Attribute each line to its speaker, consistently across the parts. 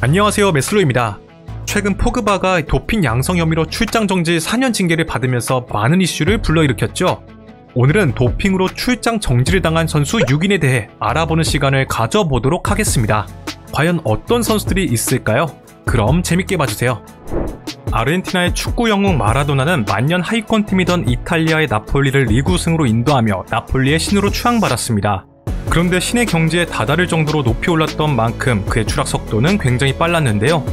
Speaker 1: 안녕하세요, 메슬로입니다. 최근 포그바가 도핑 양성 혐의로 출장 정지 4년 징계를 받으면서 많은 이슈를 불러일으켰죠. 오늘은 도핑으로 출장 정지를 당한 선수 6인에 대해 알아보는 시간을 가져보도록 하겠습니다. 과연 어떤 선수들이 있을까요? 그럼 재밌게 봐주세요. 아르헨티나의 축구 영웅 마라도나는 만년 하위권 팀이던 이탈리아의 나폴리를 리그 우승으로 인도하며 나폴리의 신으로 추앙받았습니다. 그런데 신의 경지에 다다를 정도로 높이 올랐던 만큼 그의 추락 속도는 굉장히 빨랐는데요.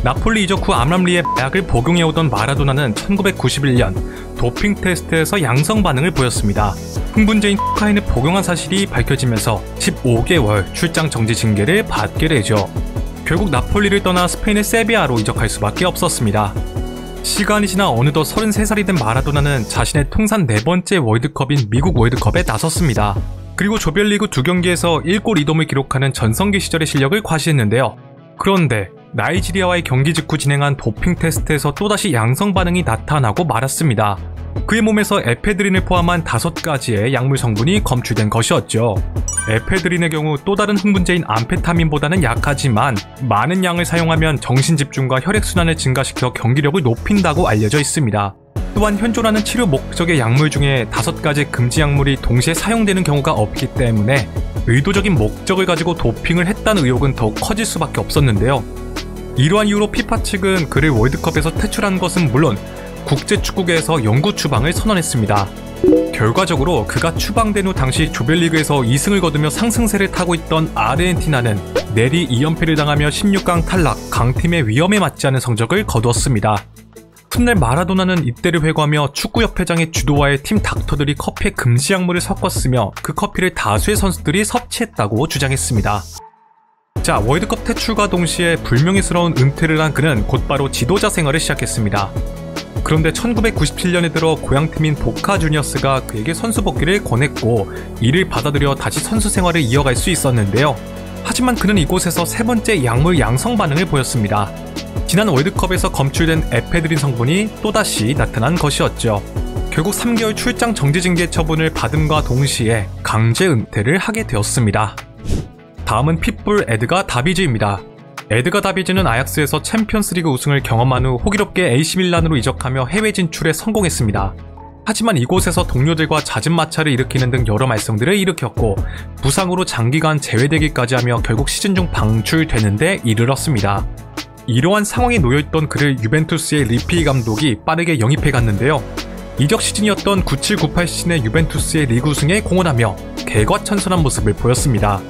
Speaker 1: 나폴리 이적 후 암람리에 마약을 복용해오던 마라도나는 1991년 도핑 테스트에서 양성 반응을 보였습니다. 흥분제인 코카인을 복용한 사실이 밝혀지면서 15개월 출장 정지 징계를 받게 되죠. 결국 나폴리를 떠나 스페인의 세비야로 이적할 수밖에 없었습니다. 시간이 지나 어느덧 33살이 된 마라도나는 자신의 통산 4번째 월드컵인 미국 월드컵에 나섰습니다. 그리고 조별리그 2경기에서 1골 2도움을 기록하는 전성기 시절의 실력을 과시했는데요. 그런데 나이지리아와의 경기 직후 진행한 도핑 테스트에서 또다시 양성 반응이 나타나고 말았습니다. 그의 몸에서 에페드린을 포함한 5가지의 약물 성분이 검출된 것이었죠. 에페드린의 경우 또 다른 흥분제인 암페타민보다는 약하지만 많은 양을 사용하면 정신 집중과 혈액순환을 증가시켜 경기력을 높인다고 알려져 있습니다. 또한 현존하는 치료 목적의 약물 중에 5가지 금지 약물이 동시에 사용되는 경우가 없기 때문에 의도적인 목적을 가지고 도핑을 했다는 의혹은 더욱 커질 수밖에 없었는데요. 이러한 이유로 피파 측은 그를 월드컵에서 퇴출한 것은 물론 국제축구계에서 영구 추방을 선언했습니다. 결과적으로 그가 추방된 후 당시 조별리그에서 2승을 거두며 상승세를 타고 있던 아르헨티나는 내리 2연패를 당하며 16강 탈락, 강팀의 위험에 맞지 않은 성적을 거두었습니다. 훗날 마라도나는 이때를 회고하며 축구협회장의 주도하에 팀 닥터들이 커피에 금지 약물을 섞었으며 그 커피를 다수의 선수들이 섭취했다고 주장했습니다. 자, 월드컵 퇴출과 동시에 불명예스러운 은퇴를 한 그는 곧바로 지도자 생활을 시작했습니다. 그런데 1997년에 들어 고향팀인 보카 주니어스가 그에게 선수 복귀를 권했고 이를 받아들여 다시 선수 생활을 이어갈 수 있었는데요. 하지만 그는 이곳에서 3번째 약물 양성 반응을 보였습니다. 지난 월드컵에서 검출된 에페드린 성분이 또다시 나타난 것이었죠. 결국 3개월 출장 정지 징계 처분을 받음과 동시에 강제 은퇴를 하게 되었습니다. 다음은 핏불 에드가 다비즈입니다. 에드가 다비즈는 아약스에서 챔피언스리그 우승을 경험한 후 호기롭게 AC밀란으로 이적하며 해외 진출에 성공했습니다. 하지만 이곳에서 동료들과 잦은 마찰을 일으키는 등 여러 말썽들을 일으켰고 부상으로 장기간 제외되기까지 하며 결국 시즌 중 방출되는 데 이르렀습니다. 이러한 상황에 놓여있던 그를 유벤투스의 리피 감독이 빠르게 영입해 갔는데요. 이적 시즌이었던 97-98 시즌의 유벤투스의 리그 우승에 공헌하며 개과천선한 모습을 보였습니다.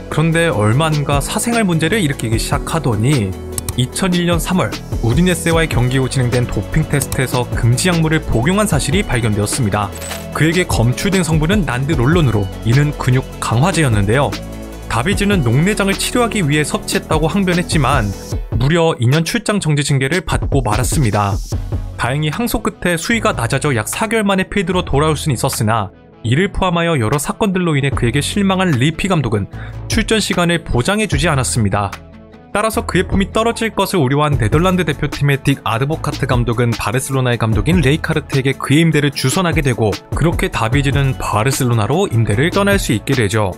Speaker 1: 그런데 얼마 안가 사생활 문제를 일으키기 시작하더니 2001년 3월 우디네세와의 경기 후 진행된 도핑 테스트에서 금지 약물을 복용한 사실이 발견되었습니다. 그에게 검출된 성분은 난드롤론으로 이는 근육 강화제였는데요. 다비즈는 녹내장을 치료하기 위해 섭취했다고 항변했지만 무려 2년 출장 정지 징계를 받고 말았습니다. 다행히 항소 끝에 수위가 낮아져 약 4개월 만에 필드로 돌아올 수는 있었으나 이를 포함하여 여러 사건들로 인해 그에게 실망한 리피 감독은 출전 시간을 보장해주지 않았습니다. 따라서 그의 폼이 떨어질 것을 우려한 네덜란드 대표팀의 딕 아드보카트 감독은 바르셀로나의 감독인 레이카르트에게 그의 임대를 주선하게 되고 그렇게 다비즈는 바르셀로나로 임대를 떠날 수 있게 되죠.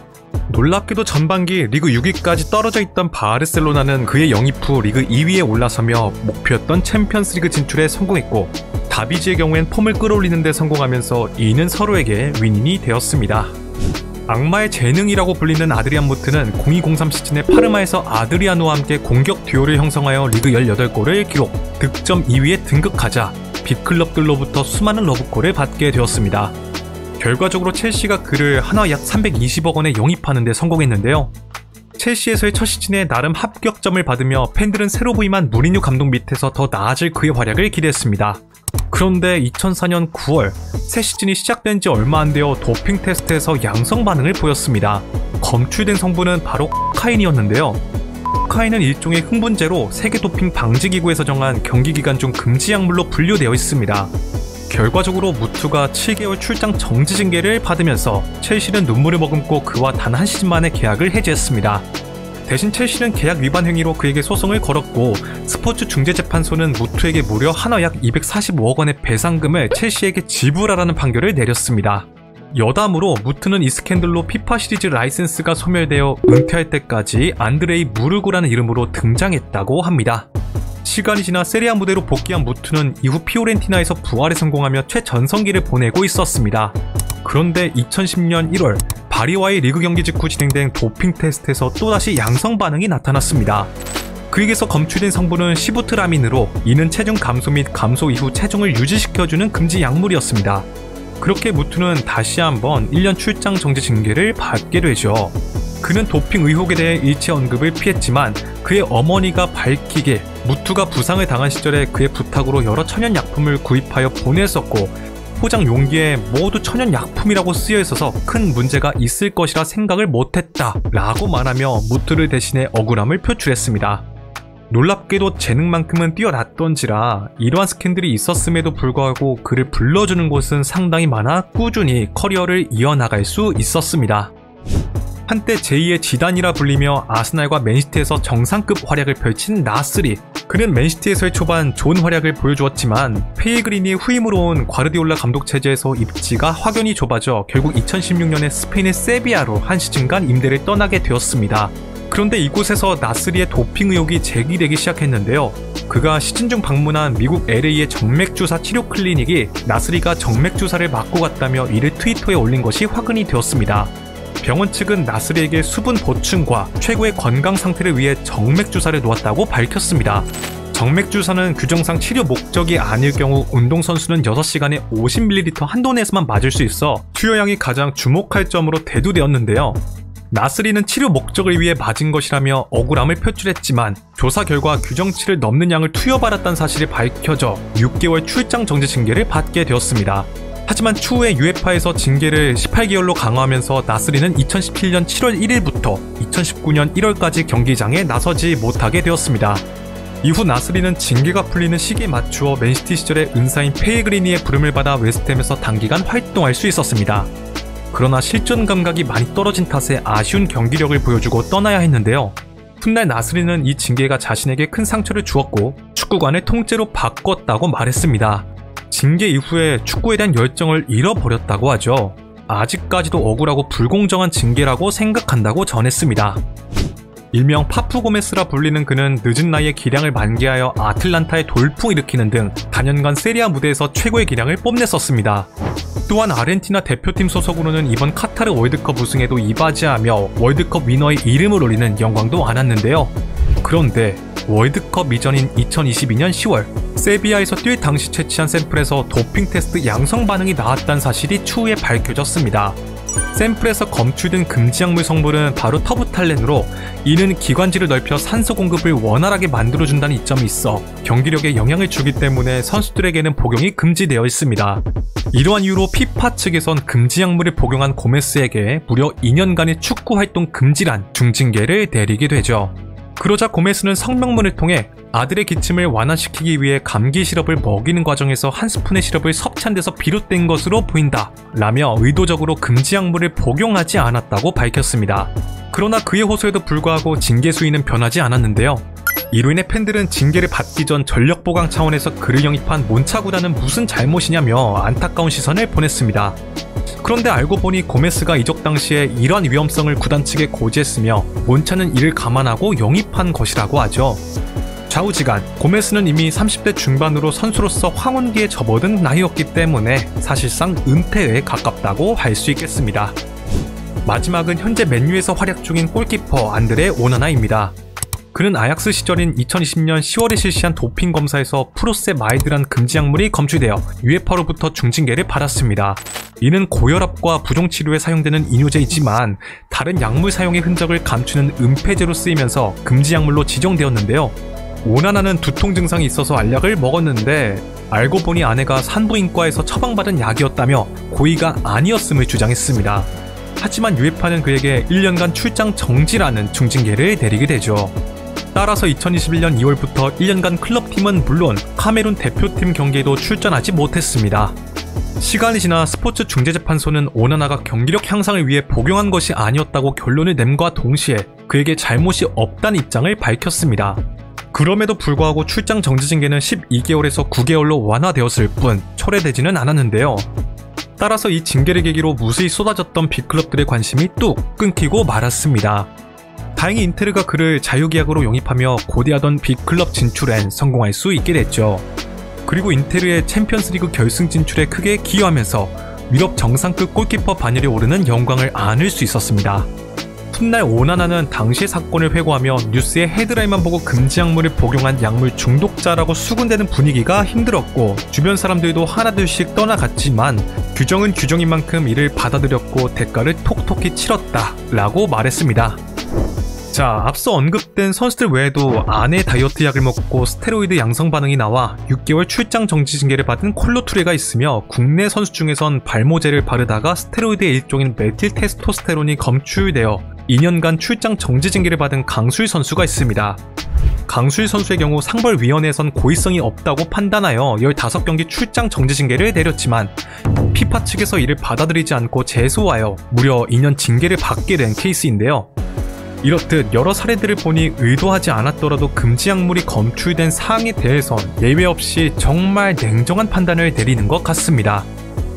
Speaker 1: 놀랍게도 전반기 리그 6위까지 떨어져 있던 바르셀로나는 그의 영입 후 리그 2위에 올라서며 목표였던 챔피언스리그 진출에 성공했고 다비즈의 경우엔 폼을 끌어올리는 데 성공하면서 이는 서로에게 윈윈이 되었습니다. 악마의 재능이라고 불리는 아드리안 무트는 02-03 시즌에 파르마에서 아드리아노와 함께 공격 듀오를 형성하여 리그 18골을 기록, 득점 2위에 등극하자 빅클럽들로부터 수많은 러브콜을 받게 되었습니다. 결과적으로 첼시가 그를 한화 약 320억 원에 영입하는 데 성공했는데요. 첼시에서의 첫 시즌에 나름 합격점을 받으며 팬들은 새로 부임한 무리뉴 감독 밑에서 더 나아질 그의 활약을 기대했습니다. 그런데 2004년 9월 새 시즌이 시작된 지 얼마 안 되어 도핑 테스트에서 양성 반응을 보였습니다. 검출된 성분은 바로 코카인이었는데요. 코카인은 일종의 흥분제로 세계 도핑 방지기구에서 정한 경기 기간 중 금지 약물로 분류되어 있습니다. 결과적으로 무투가 7개월 출장 정지 징계를 받으면서 첼시는 눈물을 머금고 그와 단 한 시즌 만에 계약을 해지했습니다. 대신 첼시는 계약 위반 행위로 그에게 소송을 걸었고 스포츠 중재재판소는 무투에게 무려 한화 약 245억 원의 배상금을 첼시에게 지불하라는 판결을 내렸습니다. 여담으로 무트는 이 스캔들로 피파 시리즈 라이센스가 소멸되어 은퇴할 때까지 안드레이 무르고라는 이름으로 등장했다고 합니다. 시간이 지나 세리아 무대로 복귀한 무트는 이후 피오렌티나에서 부활에 성공하며 최전성기를 보내고 있었습니다. 그런데 2010년 1월 바리와의 리그 경기 직후 진행된 도핑 테스트에서 또다시 양성 반응이 나타났습니다. 그에게서 검출된 성분은 시부트라민으로 이는 체중 감소 및 감소 이후 체중을 유지시켜주는 금지 약물이었습니다. 그렇게 무트는 다시 한번 1년 출장 정지 징계를 받게 되죠. 그는 도핑 의혹에 대해 일체 언급을 피했지만 그의 어머니가 밝히길 무트가 부상을 당한 시절에 그의 부탁으로 여러 천연약품을 구입하여 보냈었고 포장 용기에 모두 천연약품이라고 쓰여 있어서 큰 문제가 있을 것이라 생각을 못했다 라고 말하며 무트를 대신해 억울함을 표출했습니다. 놀랍게도 재능만큼은 뛰어났던지라 이러한 스캔들이 있었음에도 불구하고 그를 불러주는 곳은 상당히 많아 꾸준히 커리어를 이어나갈 수 있었습니다. 한때 제2의 지단이라 불리며 아스날과 맨시티에서 정상급 활약을 펼친 나스리. 그는 맨시티에서의 초반 좋은 활약을 보여주었지만 페이그리니의 후임으로 온 과르디올라 감독 체제에서 입지가 확연히 좁아져 결국 2016년에 스페인의 세비야로 한 시즌간 임대를 떠나게 되었습니다. 그런데 이곳에서 나스리의 도핑 의혹이 제기되기 시작했는데요. 그가 시즌 중 방문한 미국 LA의 정맥주사 치료 클리닉이 나스리가 정맥주사를 맞고 갔다며 이를 트위터에 올린 것이 화근이 되었습니다. 병원 측은 나스리에게 수분 보충과 최고의 건강 상태를 위해 정맥주사를 놓았다고 밝혔습니다. 정맥주사는 규정상 치료 목적이 아닐 경우 운동선수는 6시간에 50ml 한도 내에서만 맞을 수 있어 투여량이 가장 주목할 점으로 대두되었는데요. 나스리는 치료 목적을 위해 맞은 것이라며 억울함을 표출했지만 조사 결과 규정치를 넘는 양을 투여받았다는 사실이 밝혀져 6개월 출장 정지 징계를 받게 되었습니다. 하지만 추후에 UEFA에서 징계를 18개월로 강화하면서 나스리는 2017년 7월 1일부터 2019년 1월까지 경기장에 나서지 못하게 되었습니다. 이후 나스리는 징계가 풀리는 시기에 맞추어 맨시티 시절의 은사인 페이그리니의 부름을 받아 웨스트햄에서 단기간 활동할 수 있었습니다. 그러나 실전 감각이 많이 떨어진 탓에 아쉬운 경기력을 보여주고 떠나야 했는데요. 훗날 나스리는 이 징계가 자신에게 큰 상처를 주었고 축구관을 통째로 바꿨다고 말했습니다. 징계 이후에 축구에 대한 열정을 잃어버렸다고 하죠. 아직까지도 억울하고 불공정한 징계라고 생각한다고 전했습니다. 일명 파푸 고메스라 불리는 그는 늦은 나이에 기량을 만개하여 아틀란타에 돌풍을 일으키는 등 단연간 세리아 무대에서 최고의 기량을 뽐냈었습니다. 또한 아르헨티나 대표팀 소속으로는 이번 카타르 월드컵 우승에도 이바지하며 월드컵 위너의 이름을 올리는 영광도 안았는데요. 그런데 월드컵 이전인 2022년 10월 세비야에서 뛸 당시 채취한 샘플에서 도핑 테스트 양성 반응이 나왔다는 사실이 추후에 밝혀졌습니다. 샘플에서 검출된 금지약물 성분은 바로 터부탈렌으로 이는 기관지를 넓혀 산소 공급을 원활하게 만들어준다는 이점이 있어 경기력에 영향을 주기 때문에 선수들에게는 복용이 금지되어 있습니다. 이러한 이유로 피파 측에선 금지약물을 복용한 고메스에게 무려 2년간의 축구 활동 금지란 중징계를 내리게 되죠. 그러자 고메스는 성명문을 통해 아들의 기침을 완화시키기 위해 감기 시럽을 먹이는 과정에서 한 스푼의 시럽을 섭취한 데서 비롯된 것으로 보인다 라며 의도적으로 금지약물을 복용하지 않았다고 밝혔습니다. 그러나 그의 호소에도 불구하고 징계 수위는 변하지 않았는데요. 이로 인해 팬들은 징계를 받기 전 전력 보강 차원에서 그를 영입한 몬차 구단은 무슨 잘못이냐며 안타까운 시선을 보냈습니다. 그런데 알고 보니 고메스가 이적 당시에 이러한 위험성을 구단 측에 고지했으며 몬차는 이를 감안하고 영입한 것이라고 하죠. 좌우지간 고메스는 이미 30대 중반으로 선수로서 황혼기에 접어든 나이였기 때문에 사실상 은퇴에 가깝다고 할 수 있겠습니다. 마지막은 현재 맨유에서 활약 중인 골키퍼 안드레 오나나입니다. 그는 아약스 시절인 2020년 10월에 실시한 도핑 검사에서 프로세마이드란 금지약물이 검출되어 UEFA로부터 중징계를 받았습니다. 이는 고혈압과 부종치료에 사용되는 이뇨제이지만 다른 약물 사용의 흔적을 감추는 은폐제로 쓰이면서 금지약물로 지정되었는데요. 오나나는 두통 증상이 있어서 알약을 먹었는데 알고 보니 아내가 산부인과에서 처방받은 약이었다며 고의가 아니었음을 주장했습니다. 하지만 UEFA는 그에게 1년간 출장 정지라는 중징계를 내리게 되죠. 따라서 2021년 2월부터 1년간 클럽팀은 물론 카메룬 대표팀 경기에도 출전하지 못했습니다. 시간이 지나 스포츠 중재재판소는 오나나가 경기력 향상을 위해 복용한 것이 아니었다고 결론을 nem과 동시에 그에게 잘못이 없다는 입장을 밝혔습니다. 그럼에도 불구하고 출장 정지 징계는 12개월에서 9개월로 완화되었을 뿐 철회되지는 않았는데요. 따라서 이 징계를 계기로 무수히 쏟아졌던 빅클럽들의 관심이 뚝 끊기고 말았습니다. 다행히 인테르가 그를 자유계약으로 영입하며 고대하던 빅클럽 진출엔 성공할 수 있게 됐죠. 그리고 인테르의 챔피언스리그 결승 진출에 크게 기여하면서 유럽 정상급 골키퍼 반열에 오르는 영광을 안을 수 있었습니다. 훗날 오나나는 당시의 사건을 회고하며 뉴스의 헤드라인만 보고 금지 약물을 복용한 약물 중독자라고 수군대는 분위기가 힘들었고 주변 사람들도 하나둘씩 떠나갔지만 규정은 규정인 만큼 이를 받아들였고 대가를 톡톡히 치렀다 라고 말했습니다. 자, 앞서 언급된 선수들 외에도 아내 다이어트 약을 먹고 스테로이드 양성 반응이 나와 6개월 출장 정지 징계를 받은 콜로투레가 있으며 국내 선수 중에선 발모제를 바르다가 스테로이드의 일종인 메틸 테스토스테론이 검출되어 2년간 출장 정지 징계를 받은 강수일 선수가 있습니다. 강수일 선수의 경우 상벌위원회에선 고의성이 없다고 판단하여 15경기 출장 정지 징계를 내렸지만 피파 측에서 이를 받아들이지 않고 제소하여 무려 2년 징계를 받게 된 케이스인데요. 이렇듯 여러 사례들을 보니 의도하지 않았더라도 금지 약물이 검출된 사항에 대해선 예외 없이 정말 냉정한 판단을 내리는 것 같습니다.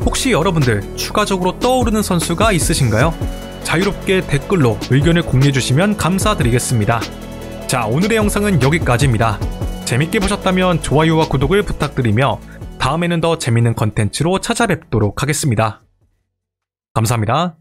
Speaker 1: 혹시 여러분들 추가적으로 떠오르는 선수가 있으신가요? 자유롭게 댓글로 의견을 공유해주시면 감사드리겠습니다. 자, 오늘의 영상은 여기까지입니다. 재밌게 보셨다면 좋아요와 구독을 부탁드리며 다음에는 더 재밌는 컨텐츠로 찾아뵙도록 하겠습니다. 감사합니다.